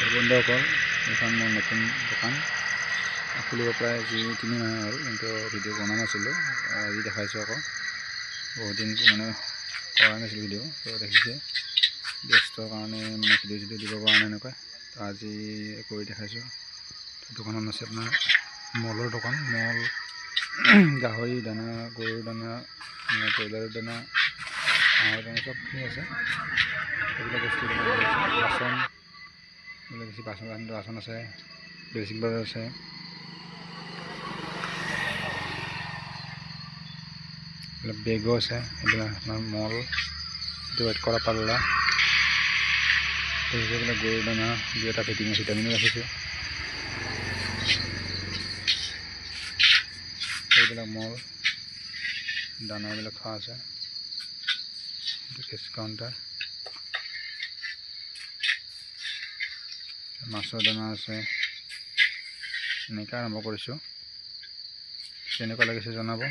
বন্ধুসকল, এইখন মোৰ নতুন দোকান খুলিব প্ৰায় আজি 3 মাহ হ'ল, কিন্তু ভিডিঅ' বনোৱা নাছিলোঁ। আজি দেখাইছোঁ আকৌ। বহুত দিন মানে কৰা নাছিলোঁ ভিডিঅ', তো দেখিছে ব্যস্তৰ কাৰণে মানে ভিডিঅ' দিব পৰা নাই এনেকুৱা। তো আজি কৰি দেখাইছোঁ। দোকানত আছে আপোনাৰ মলৰ দোকান। মল গাহৰি দানা, গৰুৰ দানা, ব্ৰইলাৰৰ দানা, হাঁহৰ দানা চবখিনি আছে। এইবিলাক বস্তু বাচন, বাচন আছে, বেচিং পাউডাৰ আছে, বেগো আছে। এইবিলাক আপোনাৰ মল, এইটো ৱেট কৰা পাল্লা, এইবিলাক গৰুৰ দানা, 2টা ভিটামিনো ৰাখিছোঁ। এইবিলাক মল দানাবিলাক থোৱা আছে। এইটো কেছ কাউণ্টাৰ, মাছৰ দানা আছে। এনেকৈ আৰম্ভ কৰিছোঁ। কেনেকুৱা লাগিছে জনাব।